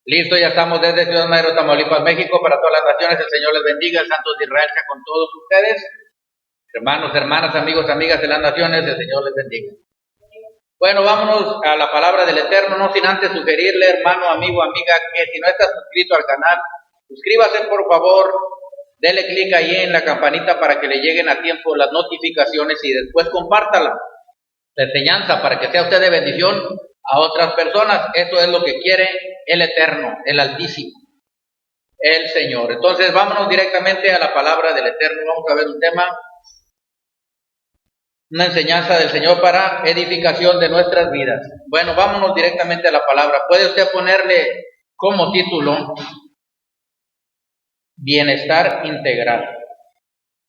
Listo, ya estamos desde Ciudad Madero, Tamaulipas, México, para todas las naciones. El Señor les bendiga, el Santo de Israel sea con todos ustedes. Hermanos, hermanas, amigos, amigas de las naciones, el Señor les bendiga. Bueno, vámonos a la palabra del Eterno, no sin antes sugerirle, hermano, amigo, amiga, que si no estás suscrito al canal, suscríbase por favor, dele clic ahí en la campanita para que le lleguen a tiempo las notificaciones y después compártala, la enseñanza, para que sea usted de bendición a otras personas. Eso es lo que quiere el Eterno, el Altísimo, el Señor. Entonces vámonos directamente a la palabra del Eterno. Vamos a ver un tema, una enseñanza del Señor para edificación de nuestras vidas. Bueno, vámonos directamente a la palabra. Puede usted ponerle como título Bienestar Integral.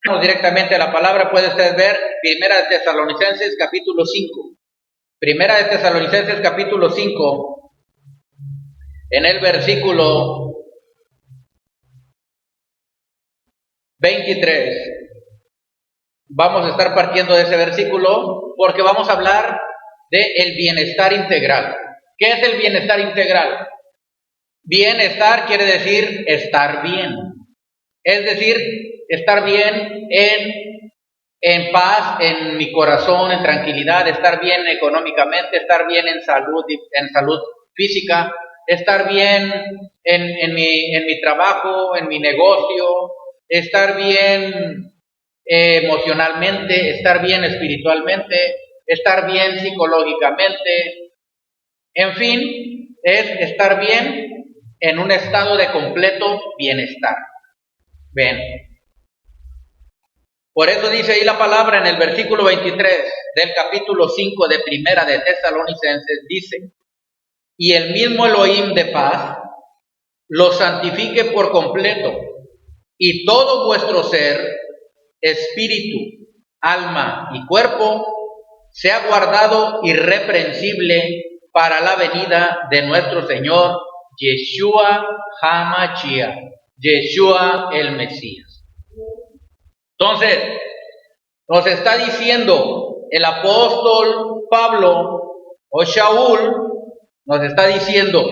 Vamos directamente a la palabra. Puede usted ver Primera de Tesalonicenses capítulo 5. Primera de Tesalonicenses capítulo 5, en el versículo 23. Vamos a estar partiendo de ese versículo porque vamos a hablar del bienestar integral. ¿Qué es el bienestar integral? Bienestar quiere decir estar bien. Es decir, estar bien en paz, en mi corazón, en tranquilidad, estar bien económicamente, estar bien en salud física, estar bien en mi trabajo, en mi negocio, estar bien emocionalmente, estar bien espiritualmente, estar bien psicológicamente, en fin, es estar bien en un estado de completo bienestar. Ven. Por eso dice ahí la palabra en el versículo 23 del capítulo 5 de Primera de Tesalonicenses, dice: y el mismo Elohim de paz los santifique por completo, y todo vuestro ser, espíritu, alma y cuerpo, sea guardado irreprensible para la venida de nuestro Señor Yeshua HaMashiach, Yeshua el Mesías. Entonces, nos está diciendo el apóstol Pablo o Shaul, nos está diciendo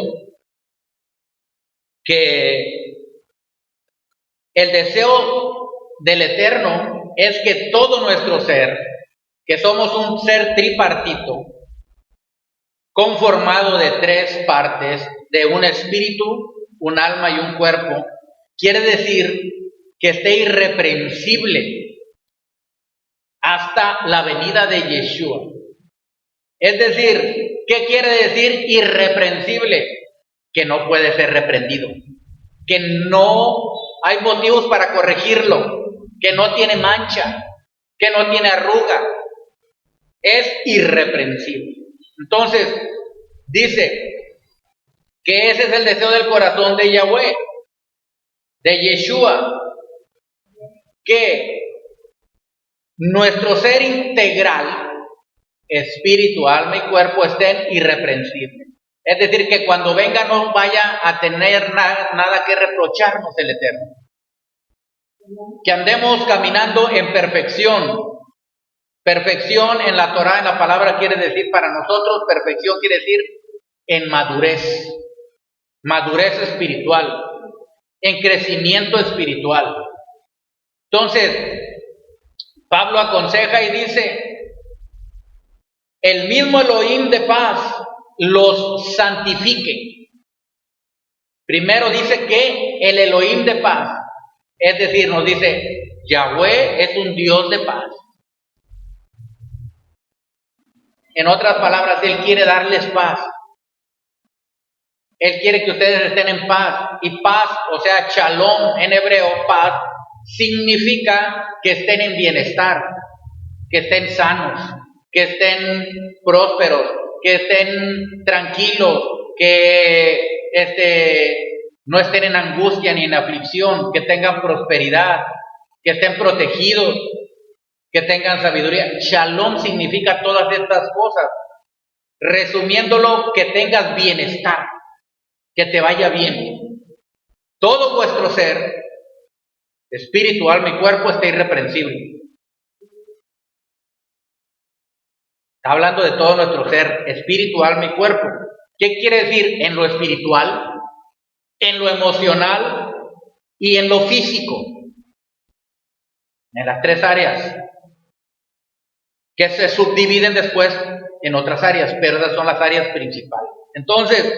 que el deseo del Eterno es que todo nuestro ser, que somos un ser tripartito, conformado de tres partes, de un espíritu, un alma y un cuerpo, quiere decir que esté irreprensible hasta la venida de Yeshua. Es decir, ¿qué quiere decir irreprensible? Que no puede ser reprendido, que no hay motivos para corregirlo, que no tiene mancha, que no tiene arruga, es irreprensible. Entonces, dice que ese es el deseo del corazón de Yahweh, de Yeshua, que nuestro ser integral, espíritu, alma y cuerpo, estén irreprensibles. Es decir, que cuando venga no vaya a tener nada que reprocharnos el Eterno. Que andemos caminando en perfección. Perfección en la Torah, en la palabra, quiere decir para nosotros, perfección quiere decir en madurez. Madurez espiritual. En crecimiento espiritual. Entonces, Pablo aconseja y dice: el mismo Elohim de paz los santifique. Primero dice que el Elohim de paz, es decir, nos dice, Yahweh es un Dios de paz. En otras palabras, Él quiere darles paz. Él quiere que ustedes estén en paz. Y paz, o sea, shalom en hebreo, paz, significa que estén en bienestar, que estén sanos, que estén prósperos, que estén tranquilos, que no estén en angustia ni en aflicción, que tengan prosperidad, que estén protegidos, que tengan sabiduría. Shalom significa todas estas cosas. Resumiéndolo, que tengas bienestar, que te vaya bien. Todo vuestro ser, espíritu, alma y cuerpo, esté irreprensible. Está hablando de todo nuestro ser, espíritu, alma y cuerpo. ¿Qué quiere decir en lo espiritual? en lo emocional y en lo físico, en las tres áreas, que se subdividen después en otras áreas, pero esas son las áreas principales. Entonces,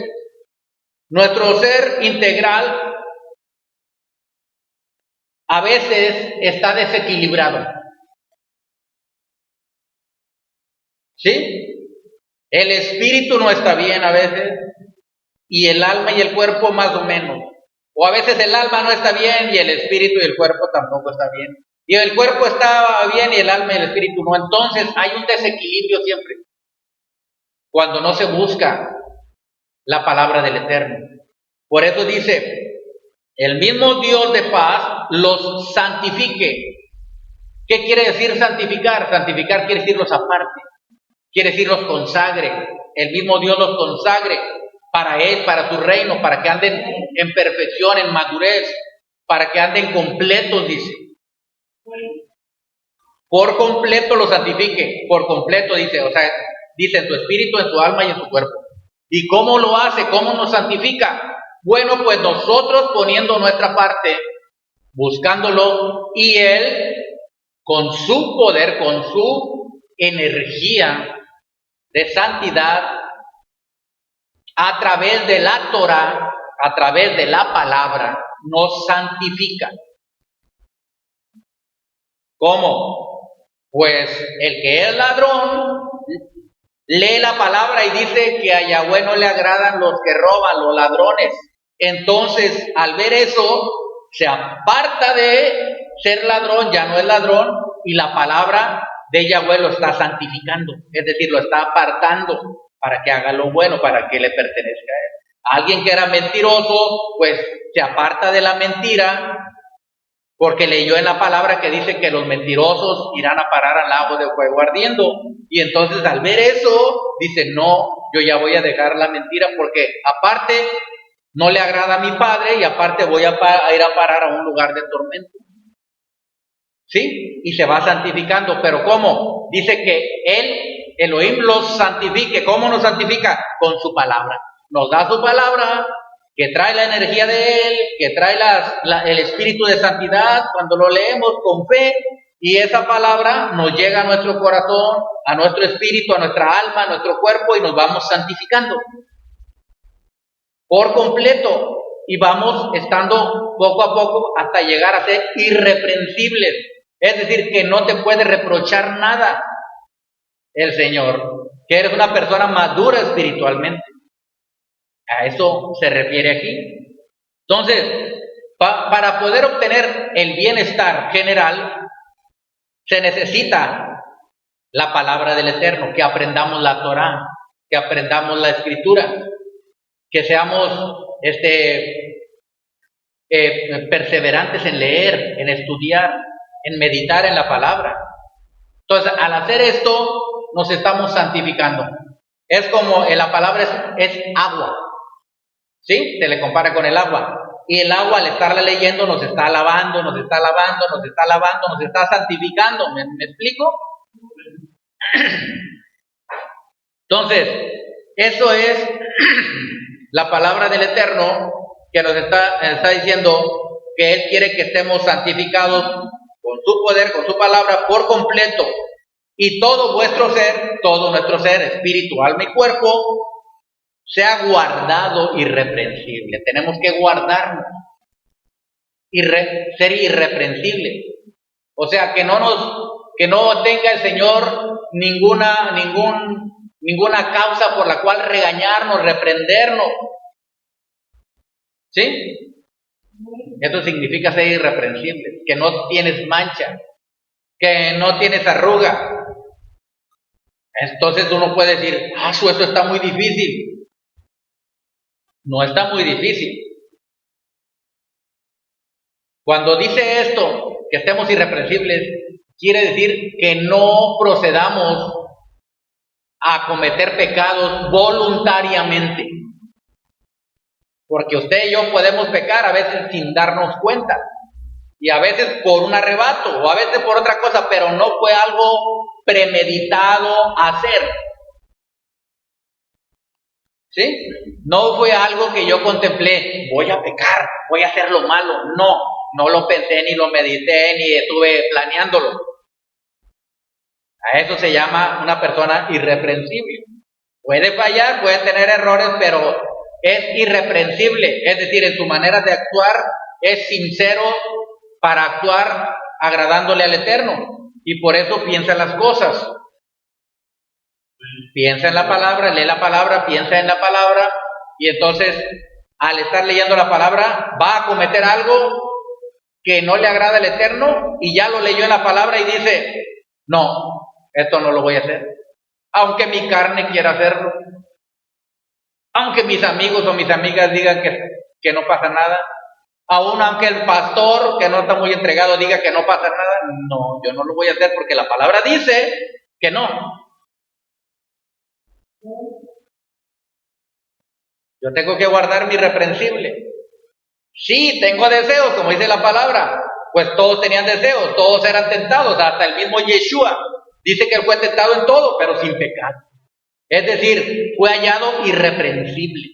nuestro ser integral a veces está desequilibrado. ¿Sí? El espíritu no está bien a veces, y el alma y el cuerpo más o menos. O a veces el alma no está bien y el espíritu y el cuerpo tampoco está bien. Y el cuerpo está bien y el alma y el espíritu no. Entonces hay un desequilibrio siempre cuando no se busca la palabra del Eterno. Por eso dice, el mismo Dios de paz los santifique. ¿Qué quiere decir santificar? Santificar quiere decir los aparte, quiere decir los consagre. El mismo Dios los consagre para Él, para su reino, para que anden en perfección, en madurez, para que anden completos, dice. Por completo los santifique, por completo, dice, o sea, dice en tu espíritu, en tu alma y en tu cuerpo. ¿Y cómo lo hace? ¿Cómo nos santifica? Bueno, pues nosotros poniendo nuestra parte, buscándolo, y Él, con su poder, con su energía de santidad, a través de la Torah, a través de la palabra, nos santifica. ¿Cómo? Pues el que es ladrón lee la palabra y dice que a Yahweh no le agradan los que roban, los ladrones. Entonces, al ver eso, se aparta de ser ladrón, ya no es ladrón, y la palabra de Yahweh lo está santificando, es decir, lo está apartando para que haga lo bueno, para que le pertenezca a él. Alguien que era mentiroso, pues se aparta de la mentira, porque leyó en la palabra que dice que los mentirosos irán a parar al lago de fuego ardiendo. Y entonces al ver eso, dice, no, yo ya voy a dejar la mentira porque aparte no le agrada a mi Padre y aparte voy a ir a parar a un lugar de tormento. ¿Sí? Y se va santificando. ¿Pero cómo? Dice que Él, Elohim, los santifique. ¿Cómo nos santifica? Con su palabra. Nos da su palabra, que trae la energía de Él, que trae el espíritu de santidad cuando lo leemos con fe, y esa palabra nos llega a nuestro corazón, a nuestro espíritu, a nuestra alma, a nuestro cuerpo, y nos vamos santificando por completo, y vamos estando poco a poco hasta llegar a ser irreprensibles, es decir, que no te puede reprochar nada el Señor, que eres una persona madura espiritualmente. A eso se refiere aquí. Entonces, para poder obtener el bienestar general, se necesita la palabra del Eterno, que aprendamos la Torah, que aprendamos la Escritura, que seamos perseverantes en leer, en estudiar, en meditar en la palabra. Entonces, al hacer esto, nos estamos santificando. Es como la palabra es agua. ¿Sí? Se le compara con el agua. Y el agua, al estarla leyendo, nos está lavando, nos está lavando, nos está lavando, nos está santificando. ¿Me explico? Entonces, eso es la palabra del Eterno que nos está diciendo que Él quiere que estemos santificados con su poder, con su palabra, por completo. Y todo vuestro ser, todo nuestro ser, espíritu, alma y cuerpo, sea guardado irreprensible. Tenemos que guardarnos, ser irreprensible. O sea, que no tenga el Señor ninguna causa por la cual regañarnos, reprendernos. ¿Sí? Eso significa ser irreprensible, que no tienes mancha, que no tienes arruga. Entonces uno puede decir, eso está muy difícil. No está muy difícil. Cuando dice esto, que estemos irreprensibles, quiere decir que no procedamos a cometer pecados voluntariamente. Porque usted y yo podemos pecar a veces sin darnos cuenta. Y a veces por un arrebato, o a veces por otra cosa, pero no fue algo premeditado hacer. ¿Sí? No fue algo que yo contemplé, voy a pecar, voy a hacer lo malo. No lo pensé, ni lo medité, ni estuve planeándolo. A eso se llama una persona irreprensible. Puede fallar, puede tener errores, pero es irreprensible. Es decir, en su manera de actuar es sincero para actuar agradándole al Eterno. Y por eso piensa en las cosas. Piensa en la palabra, lee la palabra, piensa en la palabra, y entonces al estar leyendo la palabra va a cometer algo que no le agrada al Eterno, y ya lo leyó en la palabra y dice, no, esto no lo voy a hacer, aunque mi carne quiera hacerlo, aunque mis amigos o mis amigas digan que no pasa nada, aún aunque el pastor que no está muy entregado diga que no pasa nada, no, yo no lo voy a hacer porque la palabra dice que no. Yo tengo que guardar mi irreprensible. Sí, tengo deseos, como dice la palabra. Pues todos tenían deseos, todos eran tentados, hasta el mismo Yeshua. Dice que él fue tentado en todo, pero sin pecado. Es decir, fue hallado irreprensible.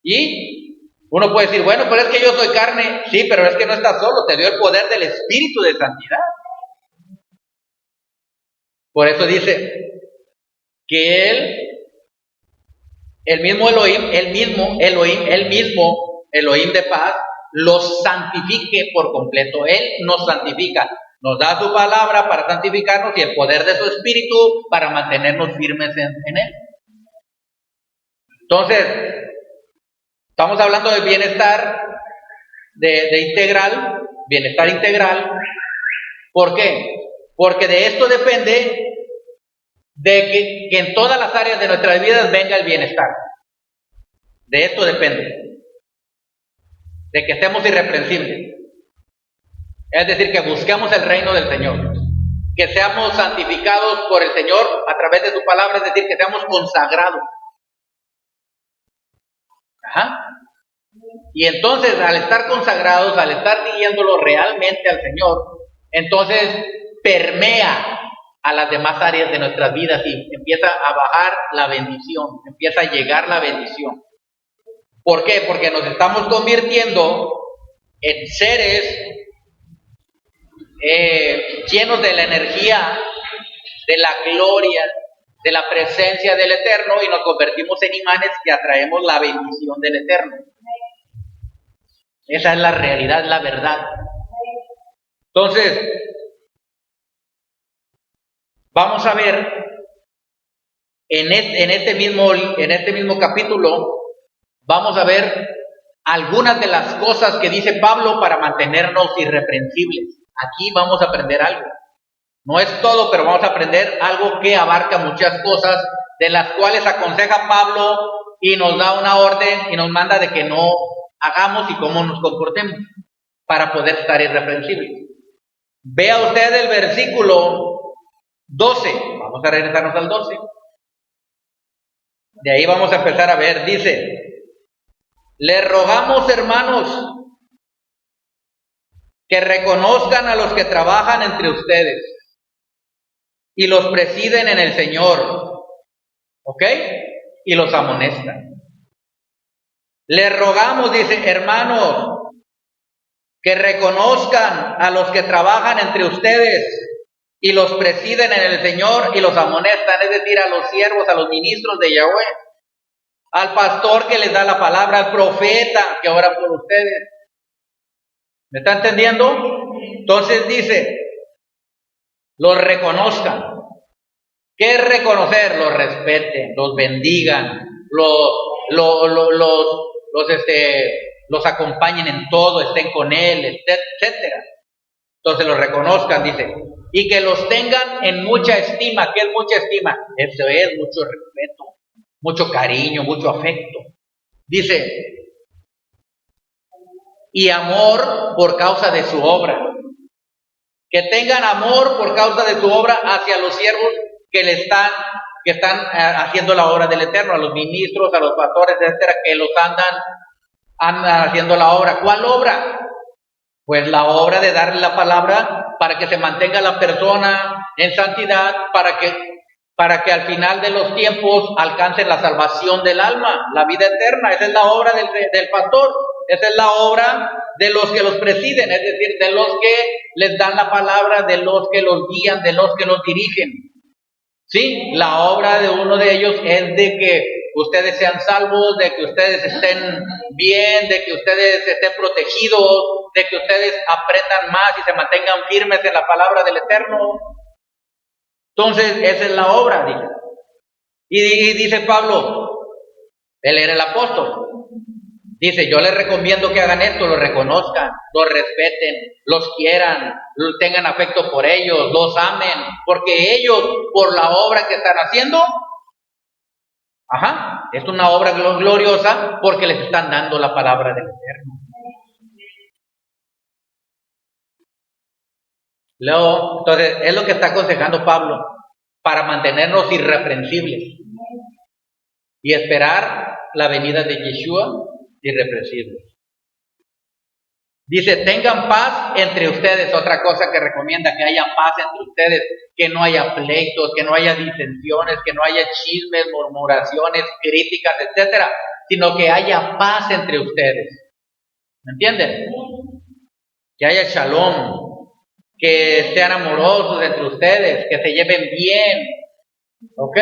Y uno puede decir, bueno, pero es que yo soy carne. Sí, pero es que no estás solo, te dio el poder del Espíritu de santidad. Por eso dice que el mismo Elohim de paz, los santifique por completo. Él nos santifica, nos da su palabra para santificarnos y el poder de su Espíritu para mantenernos firmes en Él. Entonces, estamos hablando de bienestar bienestar integral. ¿Por qué? Porque de esto depende de que en todas las áreas de nuestras vidas venga el bienestar. De esto depende. De que estemos irreprensibles. Es decir, que busquemos el reino del Señor. Que seamos santificados por el Señor a través de su palabra, es decir, que seamos consagrados. Y entonces, al estar consagrados, al estar siguiéndolo realmente al Señor, entonces permea a las demás áreas de nuestras vidas y empieza a bajar la bendición, empieza a llegar la bendición. ¿Por qué? Porque nos estamos convirtiendo en seres llenos de la energía, de la gloria, de la presencia del Eterno, y nos convertimos en imanes que atraemos la bendición del Eterno. Esa es la realidad, la verdad. Entonces, vamos a ver en este mismo capítulo, vamos a ver algunas de las cosas que dice Pablo para mantenernos irreprensibles. Aquí vamos a aprender algo. No es todo, pero vamos a aprender algo que abarca muchas cosas, de las cuales aconseja Pablo y nos da una orden y nos manda de que no hagamos y cómo nos comportemos para poder estar irreprensibles. Vea usted el versículo 12. Vamos a regresarnos al 12. De ahí vamos a empezar a ver. Dice: le rogamos, hermanos, que reconozcan a los que trabajan entre ustedes y los presiden en el Señor, ¿ok? Y los amonestan. Le rogamos, dice, hermanos, que reconozcan a los que trabajan entre ustedes y los presiden en el Señor y los amonestan, es decir, a los siervos, a los ministros de Yahweh, al pastor que les da la palabra, al profeta que ora por ustedes. ¿Me está entendiendo? Entonces dice, los reconozcan. ¿Qué es reconocer? Los respeten, los bendigan, los acompañen en todo, estén con él, etcétera. Entonces los reconozcan, dice, y que los tengan en mucha estima. ¿Qué es mucha estima? Eso es mucho respeto, mucho cariño, mucho afecto. Dice, y amor por causa de su obra. Que tengan amor por causa de su obra hacia los siervos que están haciendo la obra del Eterno, a los ministros, a los pastores, etcétera, que los andan haciendo la obra. ¿Cuál obra? Pues la obra de darle la palabra para que se mantenga la persona en santidad, para que para que al final de los tiempos alcancen la salvación del alma, la vida eterna. Esa es la obra del pastor, esa es la obra de los que los presiden, es decir, de los que les dan la palabra, de los que los guían, de los que los dirigen. Sí, la obra de uno de ellos es de que ustedes sean salvos, de que ustedes estén bien, de que ustedes estén protegidos, de que ustedes aprendan más y se mantengan firmes en la palabra del Eterno. Entonces, esa es la obra, dice. Y dice Pablo, él era el apóstol. Dice, yo les recomiendo que hagan esto, lo reconozcan, los respeten, los quieran, tengan afecto por ellos, los amen, porque ellos, por la obra que están haciendo, es una obra gloriosa porque les están dando la palabra del Eterno. Luego, entonces, es lo que está aconsejando Pablo para mantenernos irreprensibles y esperar la venida de Yeshua irreprensibles. Dice, tengan paz entre ustedes, otra cosa que recomienda, que haya paz entre ustedes, que no haya pleitos, que no haya disensiones, que no haya chismes, murmuraciones, críticas, etcétera, sino que haya paz entre ustedes. ¿Me entienden? Que haya shalom, que sean amorosos entre ustedes, que se lleven bien, ¿ok?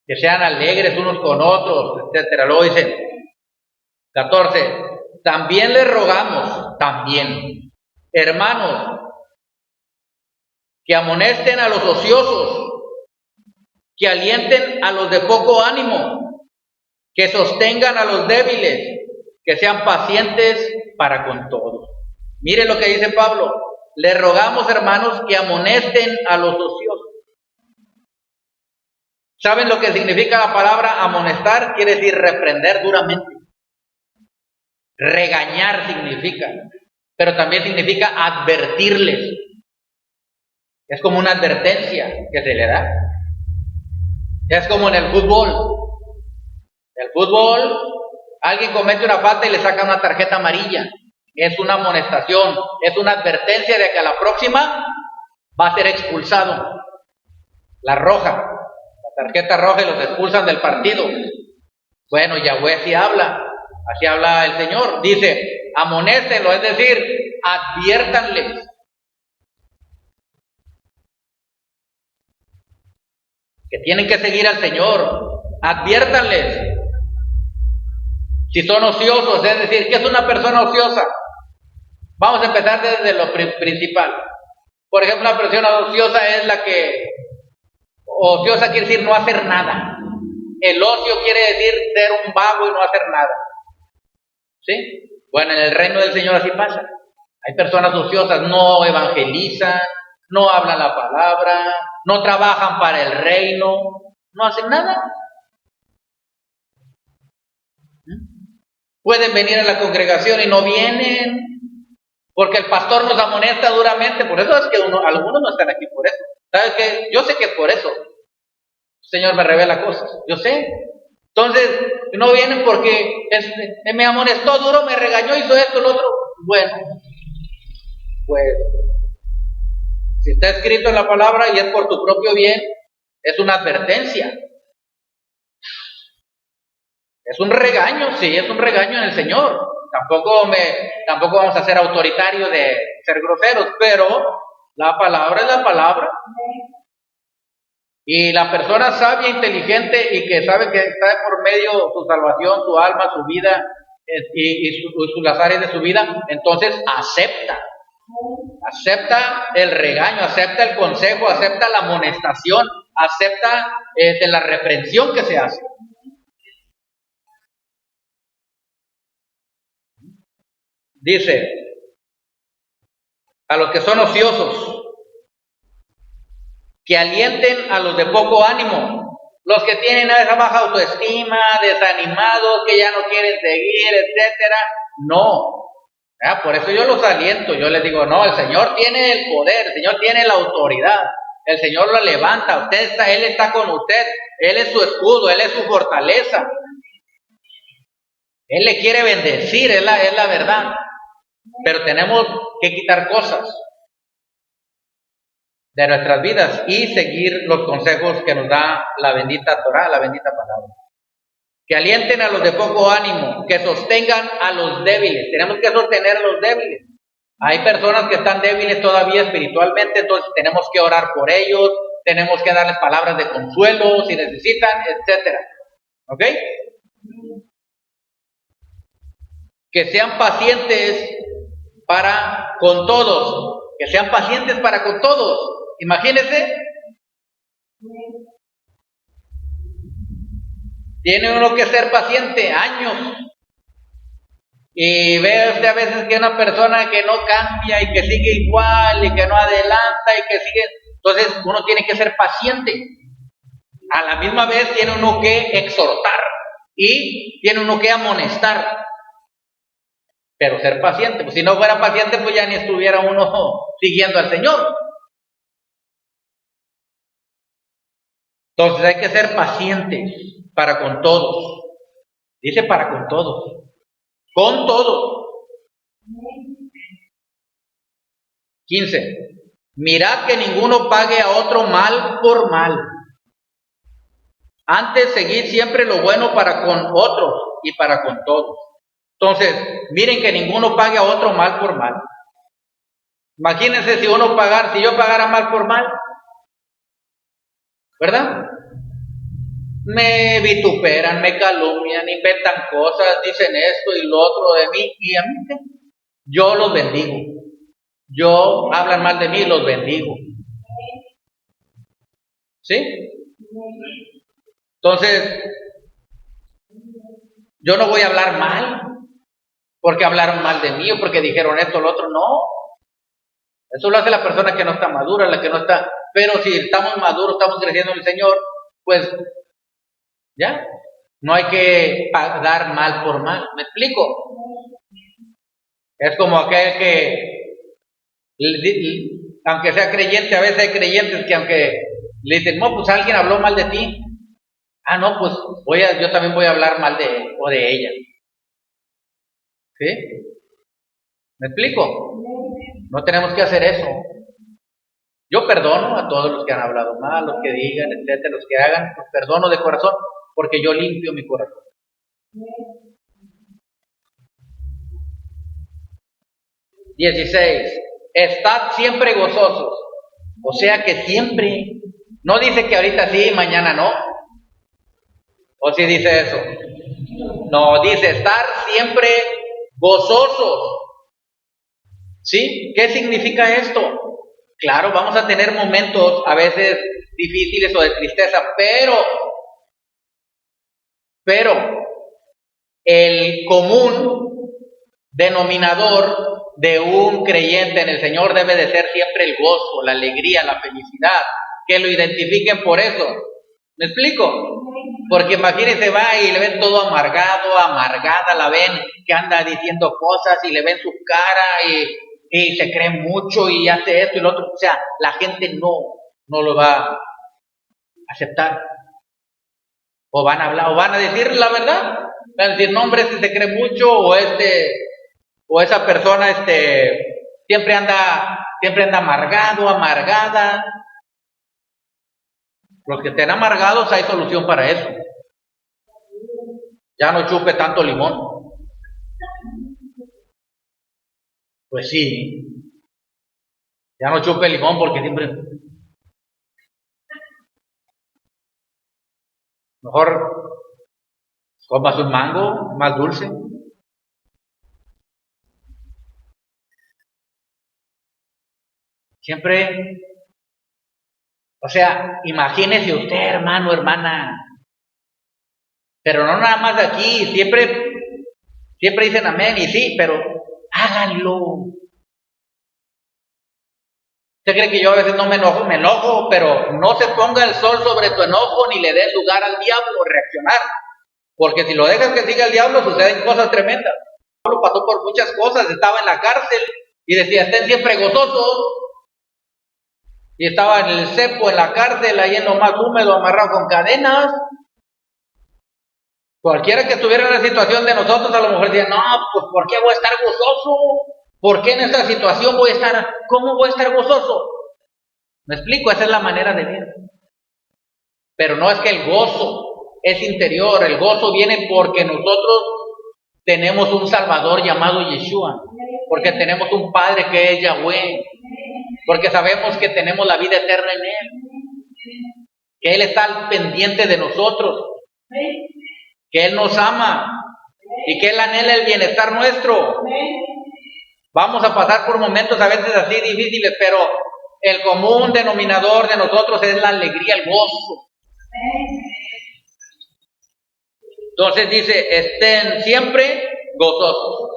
Que sean alegres unos con otros, etcétera. Luego dice, 14, también les rogamos, hermanos, que amonesten a los ociosos, que alienten a los de poco ánimo, que sostengan a los débiles, que sean pacientes para con todos. Mire lo que dice Pablo, les rogamos, hermanos, que amonesten a los ociosos. ¿Saben lo que significa la palabra amonestar? Quiere decir reprender duramente. Regañar significa, pero también significa advertirles. Es como una advertencia que se le da. Es como en el fútbol. En el fútbol, alguien comete una falta y le saca una tarjeta amarilla. Es una amonestación, es una advertencia de que a la próxima va a ser expulsado. La roja, la tarjeta roja, y los expulsan del partido. Bueno, Yahweh así habla el Señor. Dice, amonéstenlo, es decir, adviértanles. Que tienen que seguir al Señor, adviértanles. Si son ociosos, es decir, ¿qué es una persona ociosa? Vamos a empezar desde lo principal. Por ejemplo, una persona ociosa es ociosa quiere decir no hacer nada. El ocio quiere decir ser un vago y no hacer nada. ¿Sí? Bueno, en el reino del Señor así pasa. Hay personas ociosas, no evangelizan, no hablan la palabra, no trabajan para el reino, no hacen nada. Pueden venir a la congregación y no vienen, porque el pastor nos amonesta duramente. Por eso es que algunos no están aquí por eso. ¿Sabes qué? Yo sé que es por eso. El Señor me revela cosas, yo sé. Entonces, no vienen porque me amonestó duro, me regañó, hizo esto, lo otro. Bueno, pues, si está escrito en la palabra y es por tu propio bien, es una advertencia. Es un regaño, sí, es un regaño en el Señor. Tampoco vamos a ser autoritarios de ser groseros, pero la palabra es la palabra. Y la persona sabia, inteligente y que sabe que está por medio su salvación, su alma, su vida y las áreas de su vida, entonces acepta el regaño, acepta el consejo, acepta la amonestación, acepta de la reprensión que se hace. Dice, a los que son ociosos, que alienten a los de poco ánimo, los que tienen esa baja autoestima, desanimados, que ya no quieren seguir, etcétera. No, por eso yo los aliento, yo les digo, no, el Señor tiene el poder, el Señor tiene la autoridad, el Señor lo levanta, Él está con usted, Él es su escudo, Él es su fortaleza. Él le quiere bendecir, es la verdad. Pero tenemos que quitar cosas. de nuestras vidas y seguir los consejos que nos da la bendita Torá, la bendita palabra. Que alienten a los de poco ánimo, que sostengan a los débiles. Tenemos que sostener a los débiles. Hay personas que están débiles todavía espiritualmente, entonces tenemos que orar por ellos, tenemos que darles palabras de consuelo si necesitan, etcétera. ¿Ok? Que sean pacientes para con todos, que sean pacientes para con todos. Imagínense, tiene uno que ser paciente años. Y ve usted a veces que una persona que no cambia y que sigue igual y que no adelanta y que sigue, entonces uno tiene que ser paciente. A la misma vez tiene uno que exhortar y tiene uno que amonestar. Pero ser paciente, pues si no fuera paciente, pues ya ni estuviera uno siguiendo al Señor. Entonces hay que ser pacientes para con todos. Dice para con todos. Con todos. 15. Mirad que ninguno pague a otro mal por mal. Antes seguid siempre lo bueno para con otros y para con todos. Entonces, miren que ninguno pague a otro mal por mal. Imagínense si yo pagara mal por mal, ¿verdad? Me vituperan, me calumnian, inventan cosas, dicen esto y lo otro de mí, y a mí ¿qué? Yo los bendigo. Hablan mal de mí y los bendigo. ¿Sí? Entonces, yo no voy a hablar mal porque hablaron mal de mí o porque dijeron esto o lo otro, no. Eso lo hace la persona que no está madura, la que no está. Pero si estamos maduros, estamos creciendo en el Señor, pues ya, no hay que dar mal por mal. ¿Me explico? Es como aquel que, aunque sea creyente, a veces hay creyentes que aunque le dicen, no, pues alguien habló mal de ti. Ah, no, pues yo también voy a hablar mal de él o de ella. ¿Sí? ¿Me explico? No tenemos que hacer eso. Yo perdono a todos los que han hablado mal, los que digan, etcétera, los que hagan, los perdono de corazón, porque yo limpio mi corazón. 16. Estad siempre gozosos. O sea que siempre. No dice que ahorita sí, mañana no. ¿O sí dice eso? No, dice estar siempre gozosos. ¿Sí? ¿Qué significa esto? Claro, vamos a tener momentos a veces difíciles o de tristeza, pero el común denominador de un creyente en el Señor debe de ser siempre el gozo, la alegría, la felicidad, que lo identifiquen por eso. ¿Me explico? Porque imagínense, va y le ven todo amargado, amargada, la ven que anda diciendo cosas y le ven su cara y se cree mucho y hace esto y lo otro. O sea, la gente no lo va a aceptar. O van a hablar, o van a decir la verdad. Van a decir, no, hombre, este se cree mucho, o esa persona siempre anda amargado, amargada. Los que estén amargados hay solución para eso. Ya no chupe tanto limón. Pues sí. Ya no chupe limón porque siempre. Mejor comas un mango más dulce. Siempre. O sea, imagínese usted, hermano, hermana. Pero no nada más de aquí. Siempre dicen amén y sí, pero háganlo. ¿Usted cree que yo a veces no me enojo? Me enojo, pero no se ponga el sol sobre tu enojo ni le des lugar al diablo reaccionar. Porque si lo dejas que siga el diablo, suceden cosas tremendas. Pablo pasó por muchas cosas, estaba en la cárcel y decía, estén siempre gozosos. Y estaba en el cepo, en la cárcel, ahí en lo más húmedo, amarrado con cadenas. Cualquiera que estuviera en la situación de nosotros, a lo mejor decía, no, pues ¿por qué voy a estar gozoso? ¿Por qué en esta situación cómo voy a estar gozoso? ¿Me explico? Esa es la manera de ver. Pero no es que el gozo es interior, el gozo viene porque nosotros tenemos un Salvador llamado Yeshua, porque tenemos un Padre que es Yahweh, porque sabemos que tenemos la vida eterna en Él, que Él está al pendiente de nosotros, que Él nos ama y que Él anhela el bienestar nuestro. Vamos a pasar por momentos a veces así difíciles, pero el común denominador de nosotros es la alegría, el gozo. Entonces dice, estén siempre gozosos.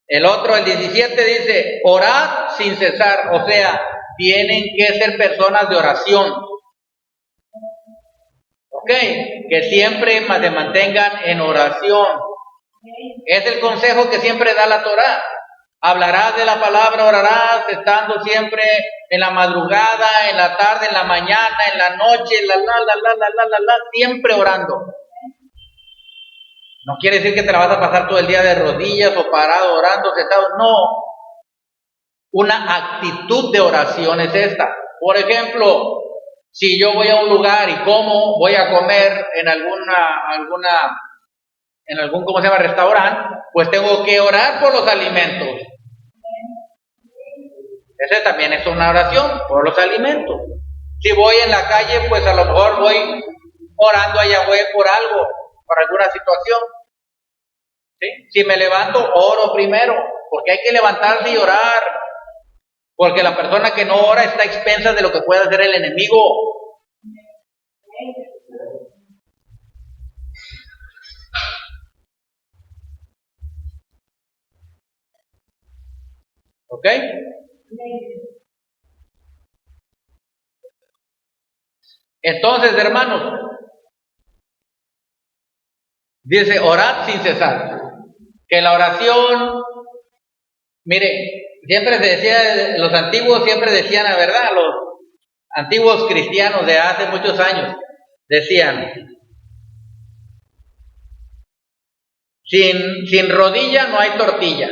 El otro, el 17, dice, orad sin cesar. O sea, tienen que ser personas de oración. Ok, que siempre se mantengan en oración. Es el consejo que siempre da la Torá. Hablarás de la palabra, orarás, estando siempre en la madrugada, en la tarde, en la mañana, en la noche, siempre orando. No quiere decir que te la vas a pasar todo el día de rodillas o parado, orando, sentado. No. Una actitud de oración es esta. Por ejemplo, si yo voy a un lugar y como, voy a comer en algún, ¿cómo se llama?, restaurante, pues tengo que orar por los alimentos. Ese también es una oración por los alimentos. Si voy en la calle, pues a lo mejor voy orando a Yahweh por algo, por alguna situación. ¿Sí? Si me levanto, oro primero, porque hay que levantarse y orar, porque la persona que no ora está a expensas de lo que puede hacer el enemigo. ¿Ok? Entonces, hermanos, dice, orad sin cesar. Que la oración, mire, siempre se decía, los antiguos siempre decían la verdad, los antiguos cristianos de hace muchos años decían, sin rodilla no hay tortilla.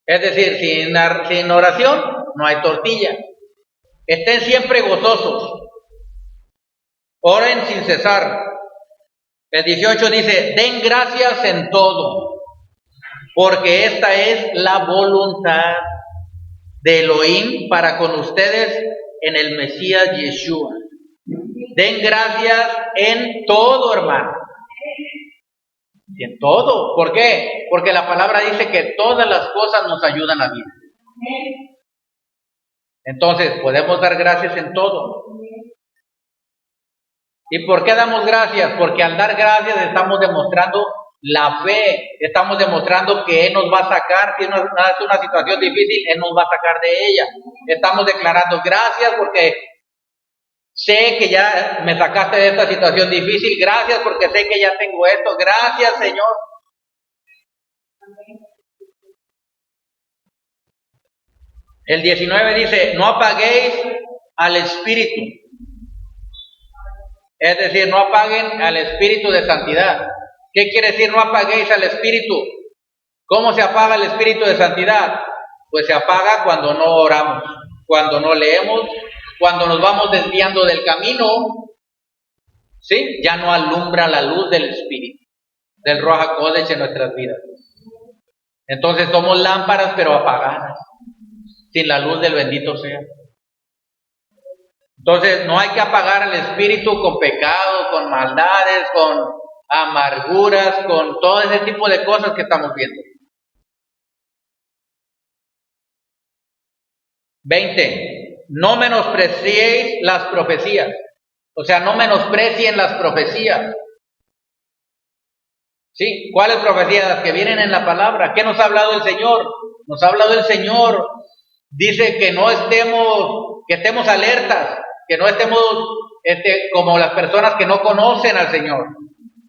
Es decir, sin oración no hay tortilla. Estén siempre gozosos. Oren sin cesar. El 18 dice, den gracias en todo, porque esta es la voluntad de Elohim para con ustedes en el Mesías Yeshua. Den gracias en todo, hermano. En todo. ¿Por qué? Porque la palabra dice que todas las cosas nos ayudan a vivir. Entonces, podemos dar gracias en todo. ¿Y por qué damos gracias? Porque al dar gracias estamos demostrando la fe, estamos demostrando que Él nos va a sacar, si nos hace una situación difícil, Él nos va a sacar de ella. Estamos declarando gracias porque sé que ya me sacaste de esta situación difícil, gracias porque sé que ya tengo esto, gracias Señor. El 19 dice, no apaguéis al Espíritu. Es decir, no apaguen al Espíritu de santidad. ¿Qué quiere decir no apaguéis al Espíritu? ¿Cómo se apaga el Espíritu de santidad? Pues se apaga cuando no oramos, cuando no leemos, cuando nos vamos desviando del camino, ¿sí? Ya no alumbra la luz del Espíritu, del Ruach HaKodesh en nuestras vidas. Entonces somos lámparas pero apagadas, sin la luz del bendito sea. Entonces no hay que apagar el Espíritu con pecado, con maldades, con amarguras, con todo ese tipo de cosas que estamos viendo. 20. No menospreciéis las profecías. O sea, no menosprecien las profecías. ¿Sí? ¿Cuáles profecías? Las que vienen en la palabra. ¿Qué nos ha hablado el Señor? Nos ha hablado el Señor. Dice que no estemos, que estemos alertas, que no estemos como las personas que no conocen al Señor,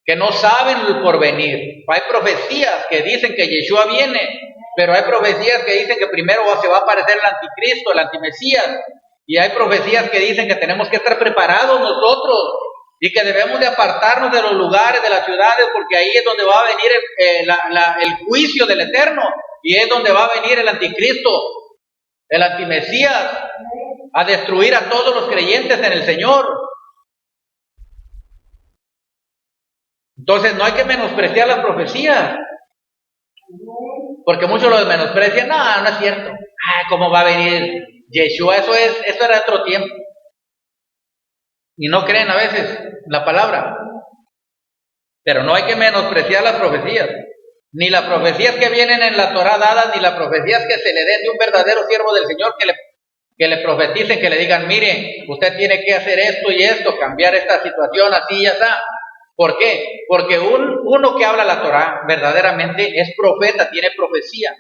que no saben el porvenir. Hay profecías que dicen que Yeshua viene, pero hay profecías que dicen que primero se va a aparecer el anticristo, el antimesías, y hay profecías que dicen que tenemos que estar preparados nosotros y que debemos de apartarnos de los lugares, de las ciudades, porque ahí es donde va a venir el juicio del Eterno y es donde va a venir el anticristo. el antimesías, a destruir a todos los creyentes en el Señor. Entonces no hay que menospreciar las profecías, porque muchos lo menosprecian. No, no es cierto. ¿Cómo va a venir Yeshua? Eso era otro tiempo. Y no creen a veces la palabra. Pero no hay que menospreciar las profecías. Ni las profecías que vienen en la Torá dadas, ni las profecías que se le den de un verdadero siervo del Señor que le profeticen, que le digan, mire, usted tiene que hacer esto y esto, cambiar esta situación, así y así. ¿Por qué? Porque uno que habla la Torá verdaderamente es profeta, tiene profecía.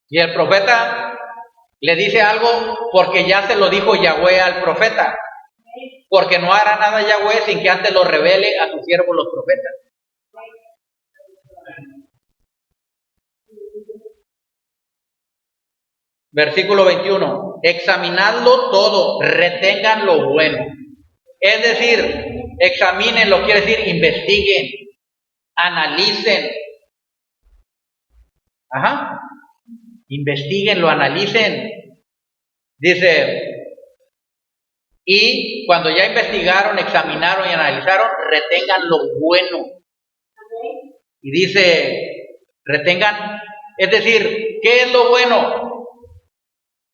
Y el profeta le dice algo porque ya se lo dijo Yahweh al profeta. Porque no hará nada Yahweh sin que antes lo revele a sus siervos los profetas. Versículo 21. Examinadlo todo, retengan lo bueno. Es decir, examínenlo, quiere decir investiguen, analicen. Investíguenlo, analicen. Dice, y cuando ya investigaron, examinaron y analizaron, retengan lo bueno. Y dice, retengan, es decir, ¿qué es lo bueno?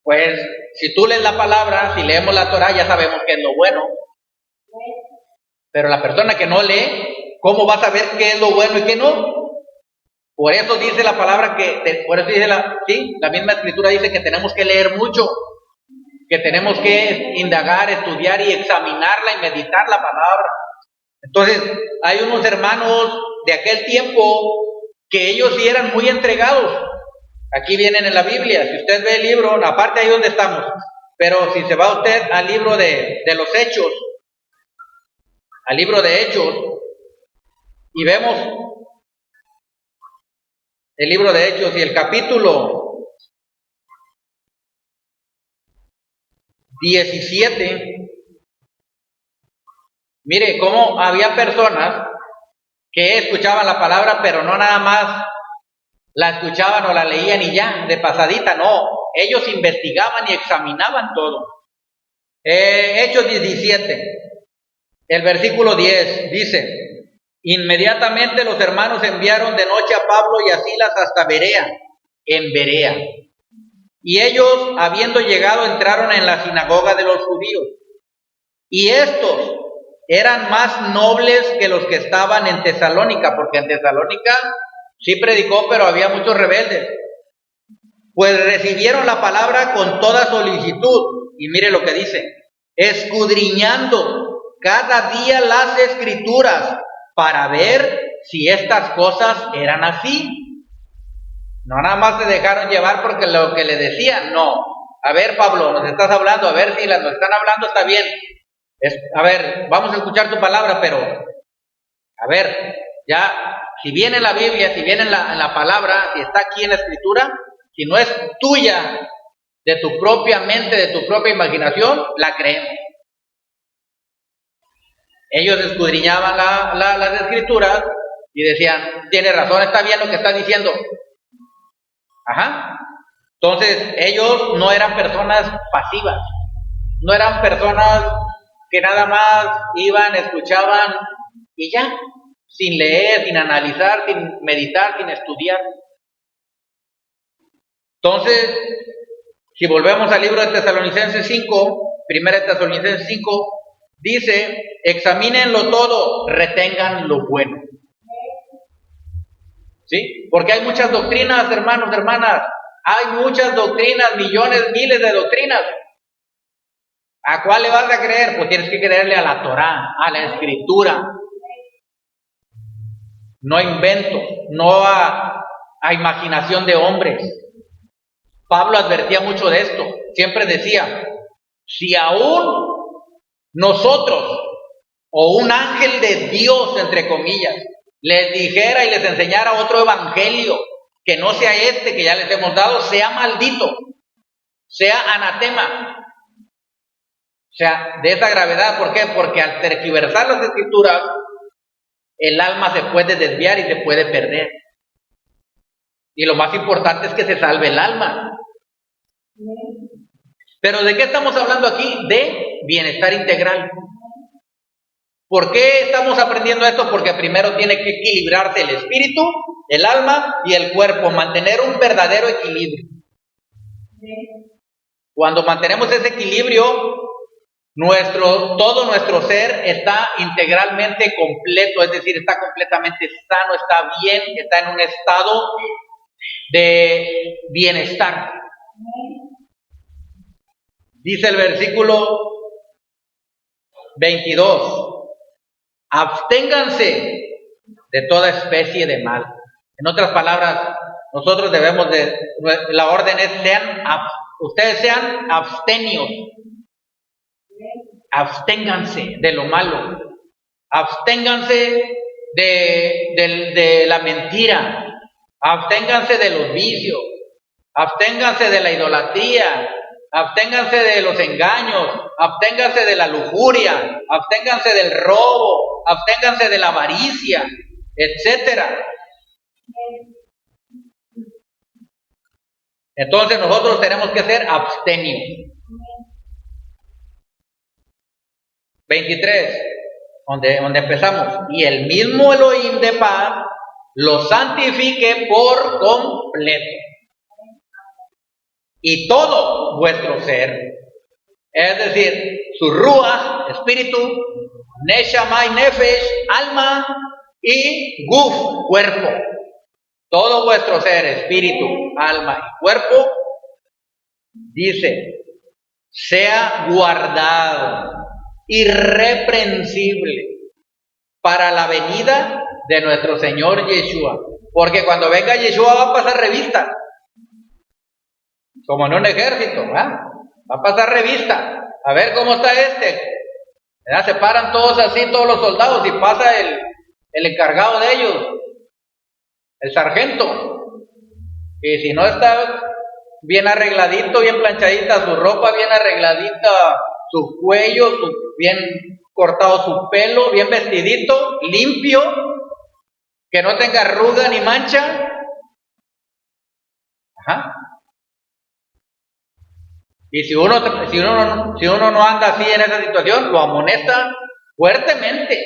Pues si tú lees la palabra, si leemos la Torá, ya sabemos qué es lo bueno. Pero la persona que no lee, ¿cómo va a saber qué es lo bueno y qué no? Por eso dice la palabra por eso dice la misma escritura dice que tenemos que leer mucho, que tenemos que indagar, estudiar y examinarla y meditar la palabra. Entonces, hay unos hermanos de aquel tiempo que ellos sí eran muy entregados. Aquí vienen en la Biblia, si usted ve el libro, aparte ahí donde estamos, pero si se va usted al libro de los Hechos, al libro de Hechos, y vemos el libro de Hechos y el capítulo 17, mire cómo había personas que escuchaban la palabra, pero no nada más la escuchaban o la leían y ya, de pasadita, no. Ellos investigaban y examinaban todo. Hechos 17, el versículo 10, dice, inmediatamente los hermanos enviaron de noche a Pablo y a Silas hasta Berea, en Berea. Y ellos, habiendo llegado, entraron en la sinagoga de los judíos. Y estos eran más nobles que los que estaban en Tesalónica, porque en Tesalónica sí predicó, pero había muchos rebeldes. Pues recibieron la palabra con toda solicitud. Y mire lo que dice, escudriñando cada día las escrituras para ver si estas cosas eran así. No nada más se dejaron llevar porque lo que le decían, no. A ver, Pablo, nos estás hablando, a ver si nos están hablando, está bien. A ver, vamos a escuchar tu palabra, pero, a ver, ya, si viene en la Biblia, si viene en la palabra, si está aquí en la escritura, si no es tuya, de tu propia mente, de tu propia imaginación, la creemos. Ellos escudriñaban las escrituras y decían, tiene razón, está bien lo que está diciendo. Entonces, ellos no eran personas pasivas, no eran personas que nada más iban, escuchaban y ya, sin leer, sin analizar, sin meditar, sin estudiar. Entonces, si volvemos al libro de Tesalonicenses 5, 1 Tesalonicenses 5, dice, examínenlo todo, retengan lo bueno. ¿Sí? Porque hay muchas doctrinas, hermanos, hermanas, hay muchas doctrinas, millones, miles de doctrinas. ¿A cuál le vas a creer? Pues tienes que creerle a la Torá, a la Escritura. No a inventos, no a imaginación de hombres. Pablo advertía mucho de esto. Siempre decía, si aún nosotros o un ángel de Dios, entre comillas, les dijera y les enseñara otro evangelio que no sea este que ya les hemos dado, sea maldito, sea anatema. O sea, de esa gravedad, ¿por qué? Porque al tergiversar las escrituras, el alma se puede desviar y se puede perder. Y lo más importante es que se salve el alma. Pero ¿de qué estamos hablando aquí? De bienestar integral. ¿Por qué estamos aprendiendo esto? Porque primero tiene que equilibrarse el espíritu, el alma y el cuerpo, mantener un verdadero equilibrio. Cuando mantenemos ese equilibrio, todo nuestro ser está integralmente completo, es decir, está completamente sano, está bien, está en un estado de bienestar. Dice el versículo 22, absténganse de toda especie de mal. En otras palabras, nosotros debemos la orden es ustedes sean abstenios, absténganse de lo malo, absténganse de la mentira, absténganse de los vicios, absténganse de la idolatría, absténganse de los engaños, absténganse de la lujuria, absténganse del robo, absténganse de la avaricia, etcétera. Entonces nosotros tenemos que ser abstenios. 23, donde empezamos. Y el mismo Elohim de paz los santifique por completo. Y todo vuestro ser, es decir, su ruach, espíritu, neshama y nefesh, alma, y guf, cuerpo. Todo vuestro ser, espíritu, alma y cuerpo, dice, sea guardado, irreprensible, para la venida de nuestro Señor Yeshua. Porque cuando venga Yeshua va a pasar revista. Como en un ejército, ¿verdad? Va a pasar revista. A ver cómo está este. ¿Verdad? Se paran todos así, todos los soldados, y pasa el encargado de ellos, el sargento. Y si no está bien arregladito, bien planchadita su ropa, bien arregladita su cuello, bien cortado su pelo, bien vestidito, limpio, que no tenga arruga ni mancha. Ajá. Y si uno no anda así en esa situación, lo amonesta fuertemente.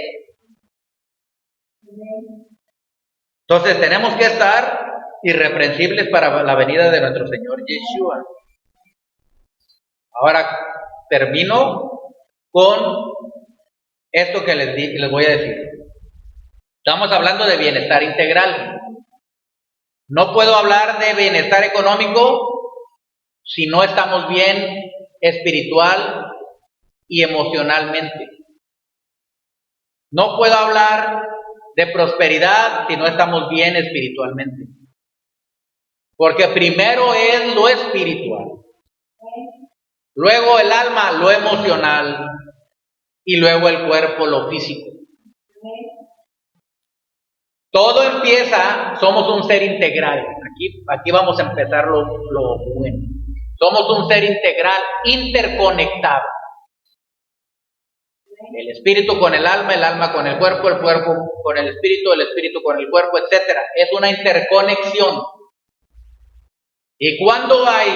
Entonces tenemos que estar irreprensibles para la venida de nuestro Señor Yeshua. Ahora termino con esto que les voy a decir. Estamos hablando de bienestar integral. No puedo hablar de bienestar económico si no estamos bien espiritual y emocionalmente. No puedo hablar de prosperidad si no estamos bien espiritualmente. Porque primero es lo espiritual, luego el alma, lo emocional, y luego el cuerpo, lo físico. Todo empieza, somos un ser integral. Aquí vamos a empezar lo bueno. Somos un ser integral, interconectado. El espíritu con el alma con el cuerpo con el espíritu con el cuerpo, etcétera. Es una interconexión. Y cuando hay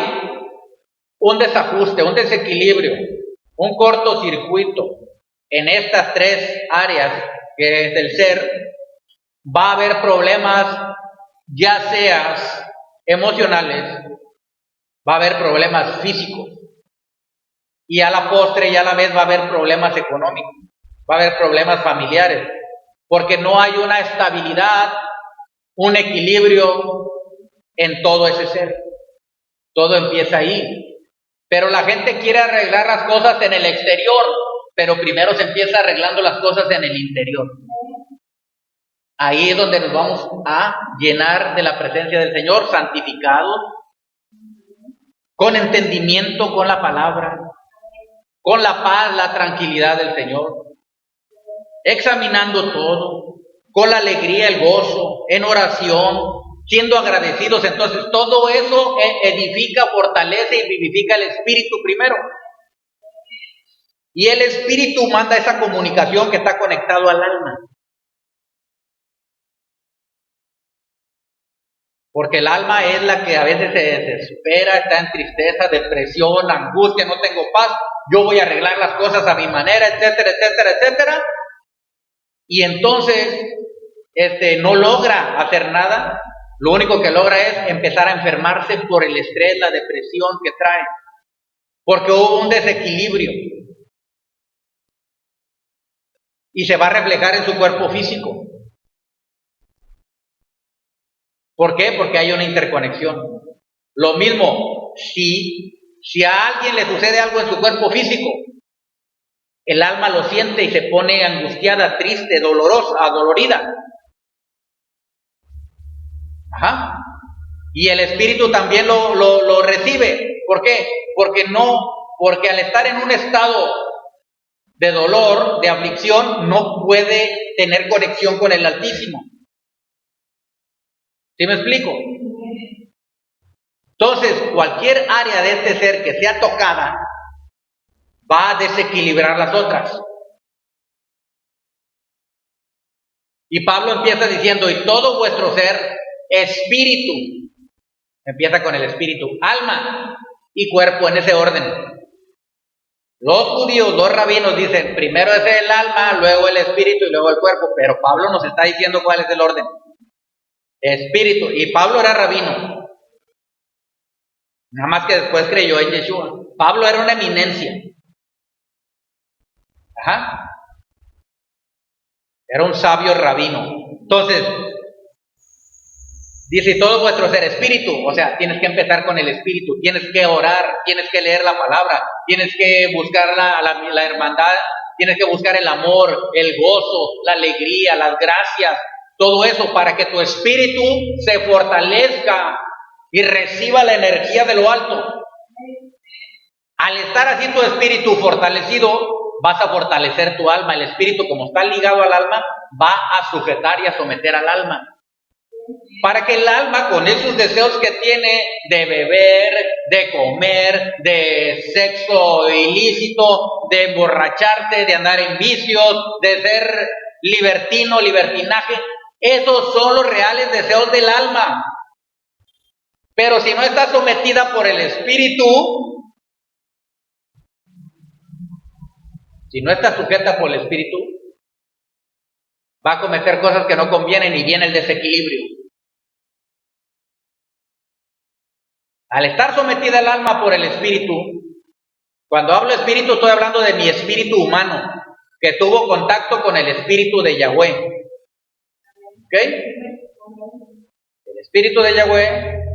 un desajuste, un desequilibrio, un cortocircuito en estas tres áreas que es el ser, va a haber problemas, ya seas emocionales, va a haber problemas físicos, y a la postre y a la vez va a haber problemas económicos, va a haber problemas familiares, porque no hay una estabilidad, un equilibrio en todo ese ser. Todo empieza ahí. Pero la gente quiere arreglar las cosas en el exterior, pero primero se empieza arreglando las cosas en el interior. Ahí es donde nos vamos a llenar de la presencia del Señor, santificados, con entendimiento, con la palabra, con la paz, la tranquilidad del Señor, examinando todo, con la alegría, el gozo, en oración, siendo agradecidos. Entonces todo eso edifica, fortalece y vivifica el espíritu primero. Y el espíritu manda esa comunicación que está conectado al alma. Porque el alma es la que a veces se desespera, está en tristeza, depresión, angustia, no tengo paz, yo voy a arreglar las cosas a mi manera, etcétera, etcétera, etcétera. Y entonces no logra hacer nada, lo único que logra es empezar a enfermarse por el estrés, la depresión que trae, porque hubo un desequilibrio y se va a reflejar en su cuerpo físico. ¿Por qué? Porque hay una interconexión. Lo mismo, si a alguien le sucede algo en su cuerpo físico, el alma lo siente y se pone angustiada, triste, dolorosa, adolorida. Ajá. Y el espíritu también lo recibe. ¿Por qué? Porque al estar en un estado de dolor, de aflicción, no puede tener conexión con el Altísimo. ¿Sí me explico? Entonces, cualquier área de este ser que sea tocada va a desequilibrar las otras. Y Pablo empieza diciendo, y todo vuestro ser, espíritu, empieza con el espíritu, alma y cuerpo en ese orden. Los judíos, los rabinos dicen, primero es el alma, luego el espíritu y luego el cuerpo, pero Pablo nos está diciendo cuál es el orden. Espíritu, y Pablo era rabino, nada más que después creyó en Yeshua. Pablo era una eminencia. Ajá. Era un sabio rabino. Entonces, dice, todo vuestro ser espíritu, o sea, tienes que empezar con el espíritu, tienes que orar, tienes que leer la palabra, tienes que buscar la hermandad, tienes que buscar el amor, el gozo, la alegría, las gracias, todo eso para que tu espíritu se fortalezca y reciba la energía de lo alto. Al estar así tu espíritu fortalecido, vas a fortalecer tu alma. El espíritu, como está ligado al alma, va a sujetar y a someter al alma. Para que el alma, con esos deseos que tiene de beber, de comer, de sexo ilícito, de emborracharte, de andar en vicios, de ser libertino, libertinaje, esos son los reales deseos del alma. Pero si no está sometida por el espíritu, si no está sujeta por el espíritu, va a cometer cosas que no convienen y viene el desequilibrio. Al estar sometida el alma por el espíritu, cuando hablo espíritu estoy hablando de mi espíritu humano, que tuvo contacto con el espíritu de Yahweh. ¿Ok? El espíritu de Yahweh,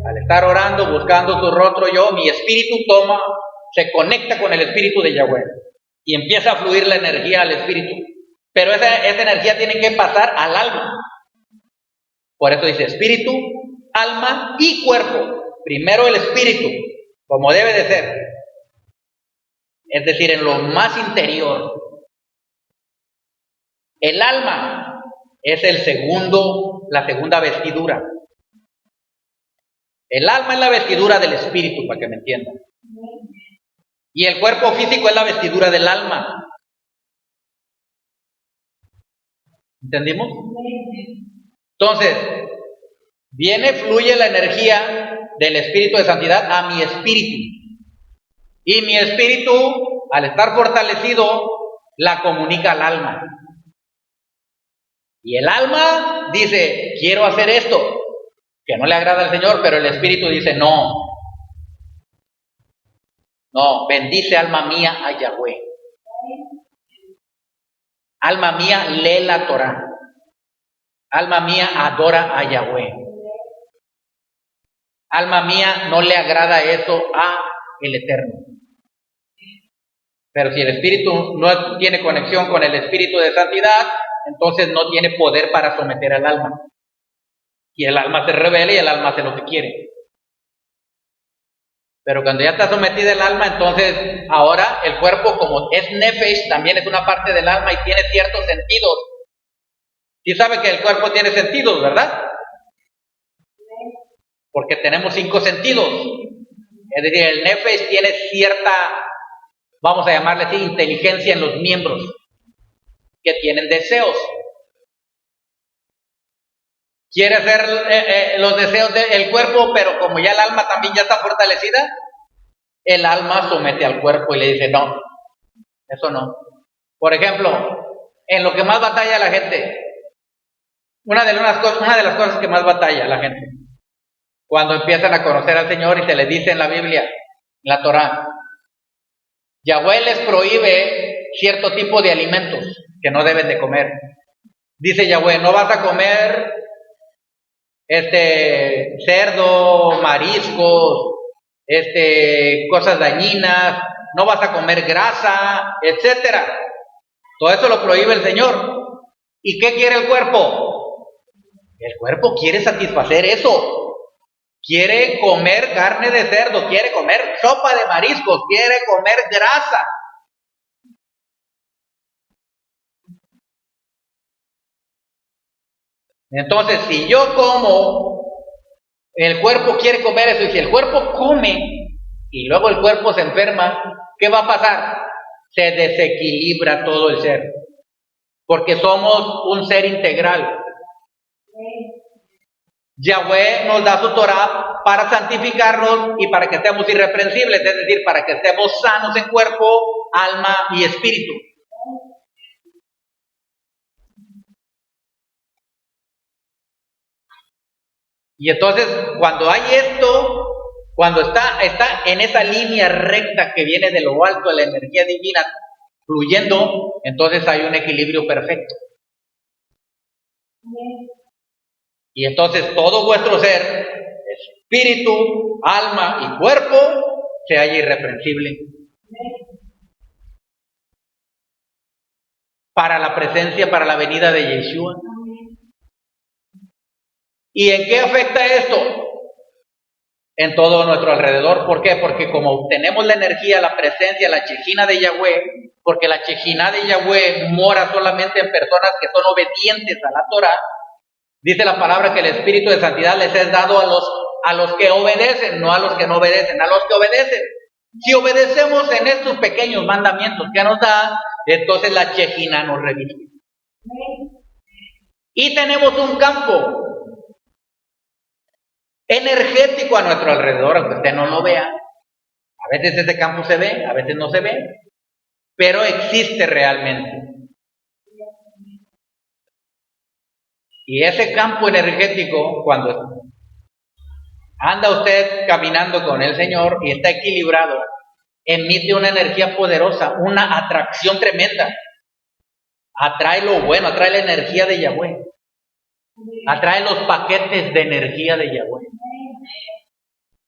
al estar orando, buscando tu rostro yo, mi espíritu se conecta con el espíritu de Yahweh y empieza a fluir la energía al espíritu. Pero esa energía tiene que pasar al alma. Por eso dice espíritu, alma y cuerpo. Primero el espíritu, como debe de ser. Es decir, en lo más interior. El alma es la segunda vestidura. El alma es la vestidura del espíritu, para que me entiendan. Y el cuerpo físico es la vestidura del alma. ¿Entendimos? Entonces, fluye la energía del espíritu de santidad a mi espíritu. Y mi espíritu, al estar fortalecido, la comunica al alma. Y el alma dice, quiero hacer esto, que no le agrada al Señor, pero el espíritu dice, no, bendice alma mía a Yahweh. Alma mía, lee la Torah. Alma mía, adora a Yahweh. Alma mía, no le agrada eso a el Eterno. Pero si el espíritu no tiene conexión con el espíritu de santidad, entonces no tiene poder para someter al alma. Y el alma se rebela y el alma hace lo que quiere. Pero cuando ya está sometida el alma, entonces ahora el cuerpo, como es nefesh, también es una parte del alma y tiene ciertos sentidos. Sí sabe que el cuerpo tiene sentidos, ¿verdad? Porque tenemos 5 sentidos. Es decir, el nefesh tiene cierta, vamos a llamarle así, inteligencia en los miembros que tienen deseos. quiere hacer los deseos del cuerpo, pero como ya el alma también ya está fortalecida, el alma somete al cuerpo y le dice, no, eso no. Por ejemplo, en lo que más batalla la gente, una de las cosas que más batalla la gente, cuando empiezan a conocer al Señor y se les dice en la Biblia, en la Torá, Yahweh les prohíbe cierto tipo de alimentos que no deben de comer. Dice Yahweh, no vas a comer cerdo, mariscos, cosas dañinas, no vas a comer grasa, etcétera. Todo eso lo prohíbe el Señor. ¿Y qué quiere el cuerpo? El cuerpo quiere satisfacer eso. Quiere comer carne de cerdo, quiere comer sopa de mariscos, quiere comer grasa. Entonces, si yo como, el cuerpo quiere comer eso, y si el cuerpo come y luego el cuerpo se enferma, ¿qué va a pasar? Se desequilibra todo el ser, porque somos un ser integral. Yahweh nos da su Torah para santificarnos y para que estemos irreprensibles, es decir, para que estemos sanos en cuerpo, alma y espíritu. Y entonces, cuando hay esto, cuando está en esa línea recta que viene de lo alto de la energía divina fluyendo, entonces hay un equilibrio perfecto. Y entonces todo vuestro ser, espíritu, alma y cuerpo, se halla irreprensible. Para la presencia, para la venida de Yeshua. ¿Y en qué afecta esto? En todo nuestro alrededor. ¿Por qué? Porque como tenemos la energía, la presencia, la Shejina de Yahweh, porque la Shejina de Yahweh mora solamente en personas que son obedientes a la Torah, dice la palabra que el Espíritu de Santidad les es dado a los que obedecen, no a los que no obedecen, a los que obedecen. Si obedecemos en estos pequeños mandamientos que nos da, entonces la Shejina nos revive. Y tenemos un campo energético a nuestro alrededor, aunque usted no lo vea. A veces ese campo se ve, a veces no se ve, pero existe realmente. Y ese campo energético, cuando anda usted caminando con el Señor y está equilibrado, emite una energía poderosa, una atracción tremenda. Atrae lo bueno, atrae la energía de Yahweh. Atrae los paquetes de energía de Yahweh.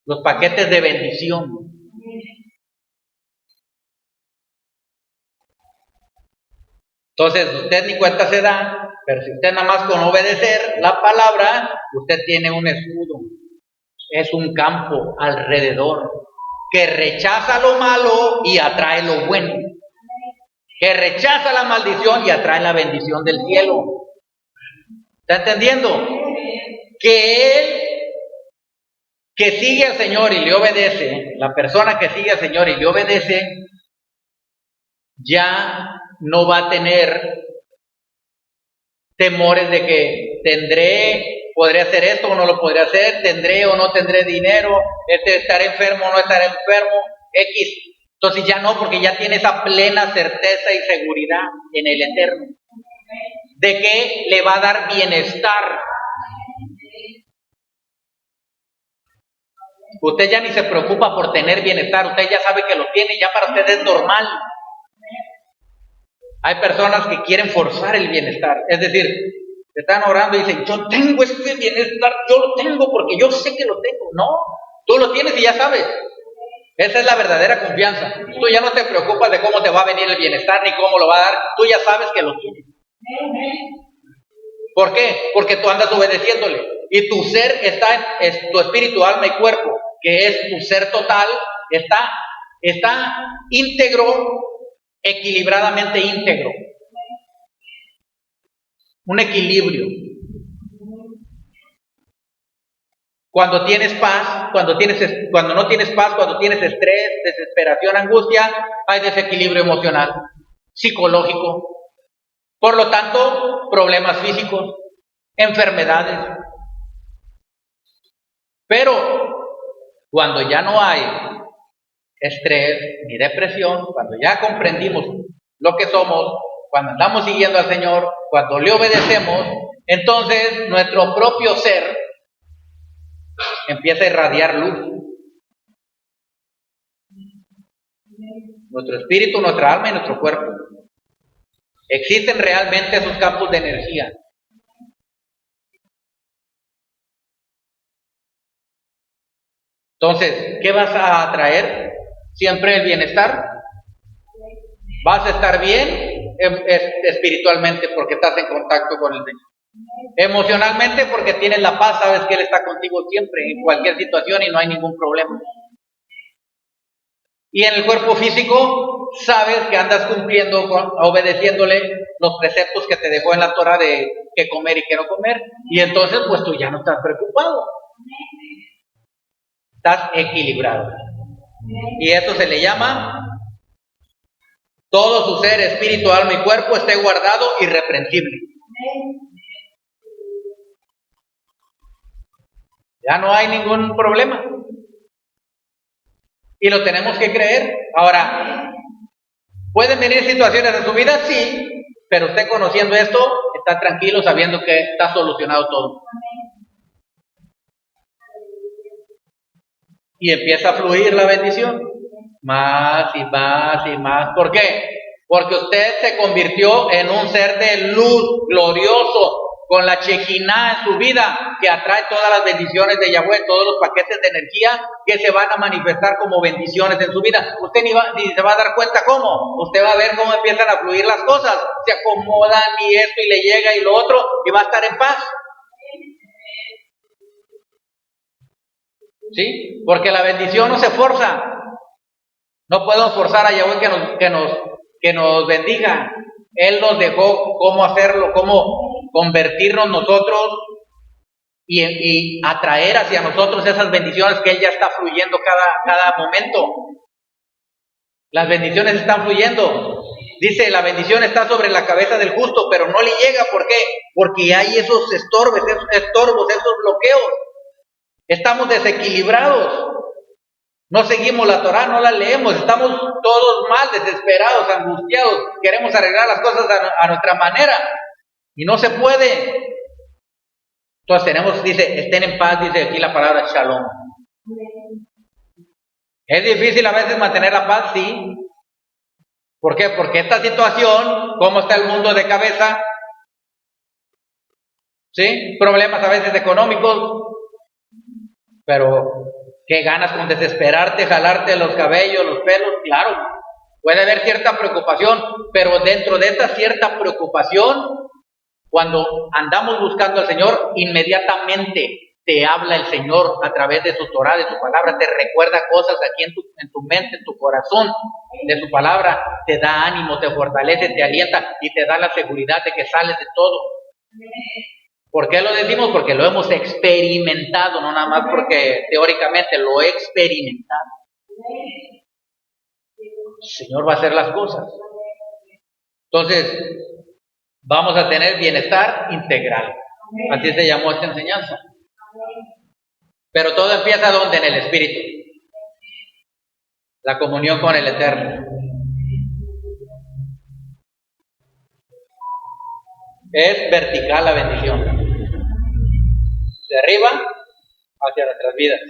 Los paquetes de bendición. Entonces, usted ni cuenta se da, pero si usted nada más con obedecer la palabra, usted tiene un escudo. Es un campo alrededor que rechaza lo malo y atrae lo bueno. Que rechaza la maldición y atrae la bendición del cielo. ¿Está entendiendo? Que él que sigue al Señor y le obedece, la persona que sigue al Señor y le obedece, ya no va a tener temores de que podré hacer esto o no lo podré hacer, tendré o no tendré dinero, estaré enfermo o no estaré enfermo, X. Entonces ya no, porque ya tiene esa plena certeza y seguridad en el Eterno, de que le va a dar bienestar. Usted ya ni se preocupa por tener bienestar, usted ya sabe que lo tiene, ya para usted es normal. Hay personas que quieren forzar el bienestar, es decir, están orando y dicen, yo tengo este bienestar, yo lo tengo porque yo sé que lo tengo. No, tú lo tienes y ya sabes. Esa es la verdadera confianza. Tú ya no te preocupas de cómo te va a venir el bienestar ni cómo lo va a dar, tú ya sabes que lo tienes. ¿Por qué? Porque tú andas obedeciéndole y tu ser es tu espíritu, alma y cuerpo, que es tu ser total, está íntegro, equilibradamente íntegro. Un equilibrio. Cuando tienes paz, cuando no tienes paz, cuando tienes estrés, desesperación, angustia, hay desequilibrio emocional, psicológico. Por lo tanto, problemas físicos, enfermedades. Pero cuando ya no hay estrés ni depresión, cuando ya comprendimos lo que somos, cuando andamos siguiendo al Señor, cuando le obedecemos, entonces nuestro propio ser empieza a irradiar luz. Nuestro espíritu, nuestra alma y nuestro cuerpo. Existen realmente esos campos de energía. Entonces, ¿qué vas a atraer? Siempre el bienestar. Vas a estar bien espiritualmente porque estás en contacto con el Señor. Emocionalmente porque tienes la paz, sabes que Él está contigo siempre, en cualquier situación y no hay ningún problema. Y en el cuerpo físico, sabes que andas cumpliendo, obedeciéndole los preceptos que te dejó en la Torah de qué comer y qué no comer. Y entonces, pues tú ya no estás preocupado. Estás equilibrado. Y eso se le llama todo su ser, espíritu, alma y cuerpo esté guardado irreprensible. Ya no hay ningún problema. Y lo tenemos que creer. Ahora, ¿pueden venir situaciones en su vida? Sí, pero usted conociendo esto, está tranquilo sabiendo que está solucionado todo. Y empieza a fluir la bendición. Más y más y más. ¿Por qué? Porque usted se convirtió en un ser de luz glorioso, con la Shekinah en su vida, que atrae todas las bendiciones de Yahweh, todos los paquetes de energía que se van a manifestar como bendiciones en su vida. Usted ni se va a dar cuenta cómo. Usted va a ver cómo empiezan a fluir las cosas. Se acomodan y esto y le llega y lo otro y va a estar en paz. ¿Sí? Porque la bendición no se forza. No podemos forzar a Yahweh que nos bendiga. Él nos dejó cómo hacerlo, cómo convertirnos nosotros y atraer hacia nosotros esas bendiciones que Él ya está fluyendo cada momento. Las bendiciones están fluyendo. Dice, la bendición está sobre la cabeza del justo, pero no le llega. ¿Por qué? Porque hay esos estorbos, esos bloqueos. Estamos desequilibrados. No seguimos la Torah, no la leemos, estamos todos mal, desesperados, angustiados, queremos arreglar las cosas a nuestra manera y no se puede. Entonces dice, estén en paz, dice aquí la palabra shalom. ¿Es difícil a veces mantener la paz? Sí. ¿Por qué? Porque esta situación, cómo está el mundo de cabeza, ¿sí? Problemas a veces económicos, pero ¿qué ganas con desesperarte, jalarte los cabellos, los pelos? Claro, puede haber cierta preocupación, pero dentro de esta cierta preocupación, cuando andamos buscando al Señor, inmediatamente te habla el Señor a través de su Torah, de su palabra, te recuerda cosas aquí en tu mente, en tu corazón, de su palabra, te da ánimo, te fortalece, te alienta y te da la seguridad de que sales de todo. ¿Por qué lo decimos? Porque lo hemos experimentado, no nada más porque teóricamente lo he experimentado. El Señor va a hacer las cosas. Entonces, vamos a tener bienestar integral. Así se llamó esta enseñanza. Pero todo empieza ¿dónde? En el Espíritu. La comunión con el Eterno. Es vertical la bendición. De arriba hacia nuestras vidas.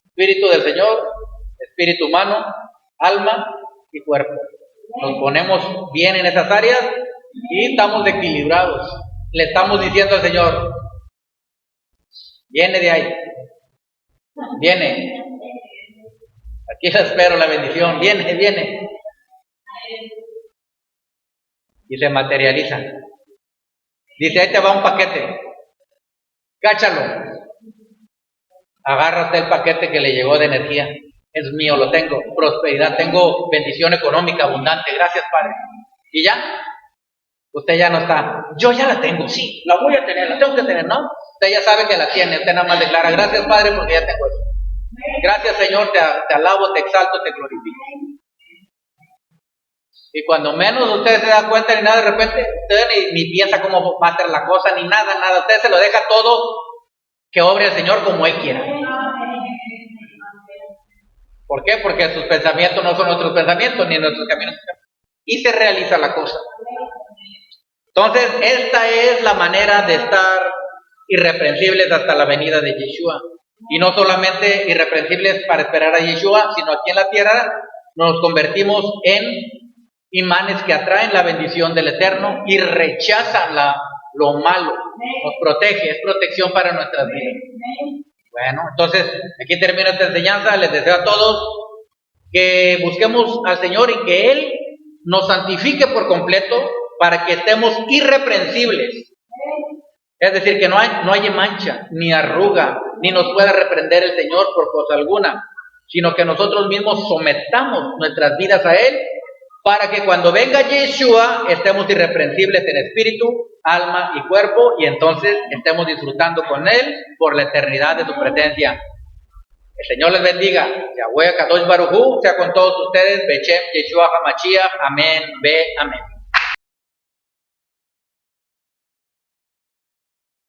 Espíritu del Señor, espíritu humano, alma y cuerpo. Nos ponemos bien en esas áreas y estamos equilibrados. Le estamos diciendo al Señor, viene de ahí, viene. Aquí la espero la bendición, viene. Y se materializa. Dice, ahí te va un paquete. Cáchalo. Agárrate el paquete que le llegó de energía. Es mío, lo tengo. Prosperidad, tengo bendición económica abundante. Gracias, Padre. Y ya, usted ya no está. Yo ya la tengo, sí, la voy a tener, la tengo que tener, ¿no? Usted ya sabe que la tiene. Usted nada más declara, gracias, Padre, porque ya tengo eso. Gracias, Señor, te alabo, te exalto, te glorifico. Y cuando menos usted se da cuenta ni nada, de repente, usted ni piensa cómo va a ser la cosa, ni nada. Usted se lo deja todo que obre el Señor como Él quiera. ¿Por qué? Porque sus pensamientos no son nuestros pensamientos, ni nuestros caminos. Y se realiza la cosa. Entonces, esta es la manera de estar irreprensibles hasta la venida de Yeshua. Y no solamente irreprensibles para esperar a Yeshua, sino aquí en la tierra nos convertimos en imanes que atraen la bendición del Eterno y rechazan lo malo. Nos protege, es protección para nuestras vidas. Bueno, entonces aquí termina esta enseñanza. Les deseo a todos que busquemos al Señor y que Él nos santifique por completo para que estemos irreprensibles. Es decir, que no haya mancha, ni arruga, ni nos pueda reprender el Señor por cosa alguna, sino que nosotros mismos sometamos nuestras vidas a Él para que cuando venga Yeshua estemos irreprensibles en espíritu, alma y cuerpo, y entonces estemos disfrutando con Él por la eternidad de su presencia. El Señor les bendiga. Yahweh Kadosh Baruj Hu sea con todos ustedes. Bechem Yeshua HaMashiach. Amén. Amén.